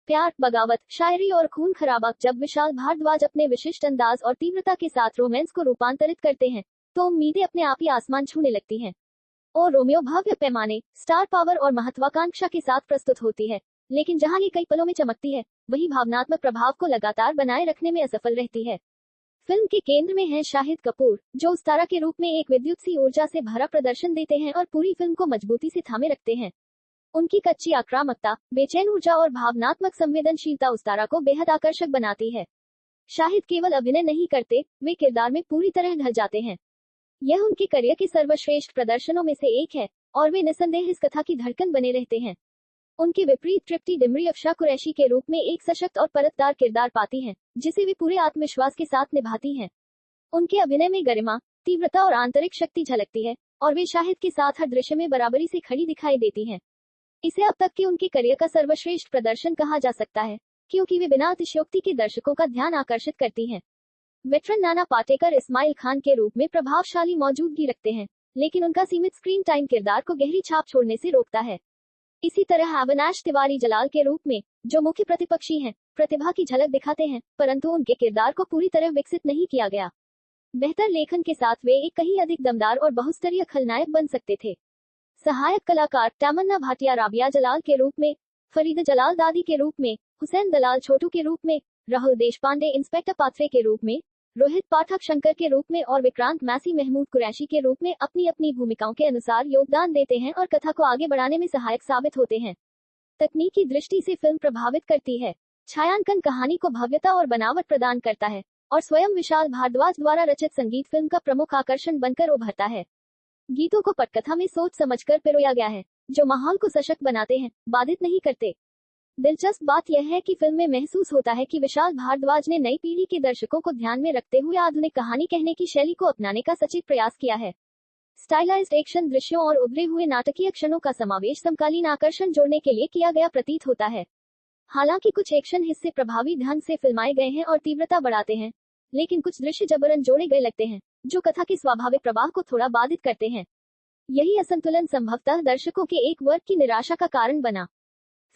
प्यार, बगावत, शायरी और खून खराबा। जब विशाल भारद्वाज अपने विशिष्ट अंदाज और तीव्रता के साथ रोमांस को रूपांतरित करते हैं तो उम्मीदें अपने आप ही आसमान छूने लगती हैं। और रोमियो भव्य पैमाने, स्टार पावर और महत्वाकांक्षा के साथ प्रस्तुत होती है, लेकिन जहां ये कई पलों में चमकती है वही भावनात्मक प्रभाव को लगातार बनाए रखने में असफल रहती है। फिल्म के केंद्र में है शाहिद कपूर, जो उस तारा के रूप में एक विद्युत सी ऊर्जा से भरा प्रदर्शन देते हैं और पूरी फिल्म को मजबूती से थामे रखते हैं। उनकी कच्ची आक्रामकता, बेचैन ऊर्जा और भावनात्मक संवेदनशीलता उस तारा को बेहद आकर्षक बनाती है। शाहिद केवल अभिनय नहीं करते, वे किरदार में पूरी तरह ढल जाते हैं। यह उनके करियर के सर्वश्रेष्ठ प्रदर्शनों में से एक है और वे निस्संदेह इस कथा की धड़कन बने रहते हैं। उनके विपरीत तृप्ति डिमरी अफशा कुरैशी के रूप में एक सशक्त और परतदार किरदार पाती हैं, जिसे वे पूरे आत्मविश्वास के साथ निभाती हैं। उनके अभिनय में गरिमा, तीव्रता और आंतरिक शक्ति झलकती है और वे शाहिद के साथ हर दृश्य में बराबरी से खड़ी दिखाई देती हैं। इसे अब तक के उनके करियर का सर्वश्रेष्ठ प्रदर्शन कहा जा सकता है, क्योंकि वे बिना अतिशयोक्ति के दर्शकों का ध्यान आकर्षित करती हैं। वेटरन नाना पाटेकर इस्माइल खान के रूप में प्रभावशाली मौजूदगी रखते हैं, लेकिन उनका सीमित स्क्रीन टाइम किरदार को गहरी छाप छोड़ने से रोकता है। इसी तरह अविनाश तिवारी जलाल के रूप में, जो मुख्य प्रतिपक्षी हैं, प्रतिभा की झलक दिखाते हैं, परंतु उनके किरदार को पूरी तरह विकसित नहीं किया गया। बेहतर लेखन के साथ वे एक कहीं अधिक दमदार और बहुस्तरीय खलनायक बन सकते थे। सहायक कलाकार तमन्ना भाटिया राबिया जलाल के रूप में, फरीदा जलाल दादी के रूप में, हुसैन दलाल छोटू के रूप में, राहुल देशपांडे इंस्पेक्टर पाथरे के रूप में, रोहित पाठक शंकर के रूप में और विक्रांत मैसी महमूद कुरैशी के रूप में अपनी अपनी भूमिकाओं के अनुसार योगदान देते हैं और कथा को आगे बढ़ाने में सहायक साबित होते हैं। तकनीकी दृष्टि से फिल्म प्रभावित करती है। छायांकन कहानी को भव्यता और बनावट प्रदान करता है और स्वयं विशाल भारद्वाज द्वारा रचित संगीत फिल्म का प्रमुख आकर्षण बनकर उभरता है। गीतों को पटकथा में सोच समझकर पिरोया गया है, जो माहौल को सशक्त बनाते हैं, बाधित नहीं करते। दिलचस्प बात यह है कि फिल्म में महसूस होता है कि विशाल भारद्वाज ने नई पीढ़ी के दर्शकों को ध्यान में रखते हुए आधुनिक कहानी कहने की शैली को अपनाने का सचित प्रयास किया है। स्टाइलाइज्ड एक्शन दृश्यों और उभरे हुए नाटकीय क्षणों का समावेश समकालीन आकर्षण जोड़ने के लिए किया गया प्रतीत होता है। हालांकि कुछ एक्शन हिस्से प्रभावी ढंग से फिल्माए गए हैं और तीव्रता बढ़ाते हैं, लेकिन कुछ दृश्य जबरन जोड़े गए लगते हैं, जो कथा के स्वाभाविक प्रवाह को थोड़ा बाधित करते हैं। यही असंतुलन संभवतः दर्शकों के एक वर्ग की निराशा का कारण बना।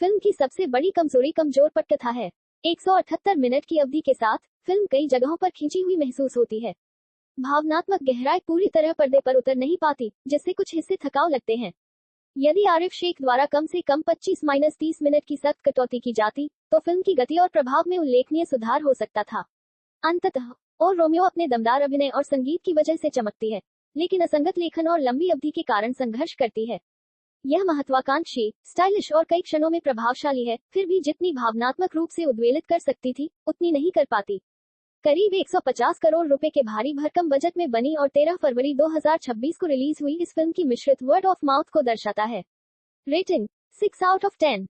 फिल्म की सबसे बड़ी कमजोरी कमजोर पटकथा है। 178 मिनट की अवधि के साथ फिल्म कई जगहों पर खींची हुई महसूस होती है। भावनात्मक गहराई पूरी तरह पर्दे पर उतर नहीं पाती, जिससे कुछ हिस्से थकाऊ लगते हैं। यदि आरिफ शेख द्वारा कम से कम 25-30 मिनट की सख्त कटौती की जाती, तो फिल्म की गति और प्रभाव में उल्लेखनीय सुधार हो सकता था। अंततः और रोमियो अपने दमदार अभिनय और संगीत की वजह से चमकती है, लेकिन असंगत लेखन और लंबी अवधि के कारण संघर्ष करती है। यह महत्वाकांक्षी, स्टाइलिश और कई क्षणों में प्रभावशाली है, फिर भी जितनी भावनात्मक रूप से उद्वेलित कर सकती थी, उतनी नहीं कर पाती। करीब 150 करोड़ रुपए के भारी भरकम बजट में बनी और 13 फरवरी 2026 को रिलीज हुई इस फिल्म की मिश्रित वर्ड ऑफ माउथ को दर्शाता है। Rating 6 out of 10।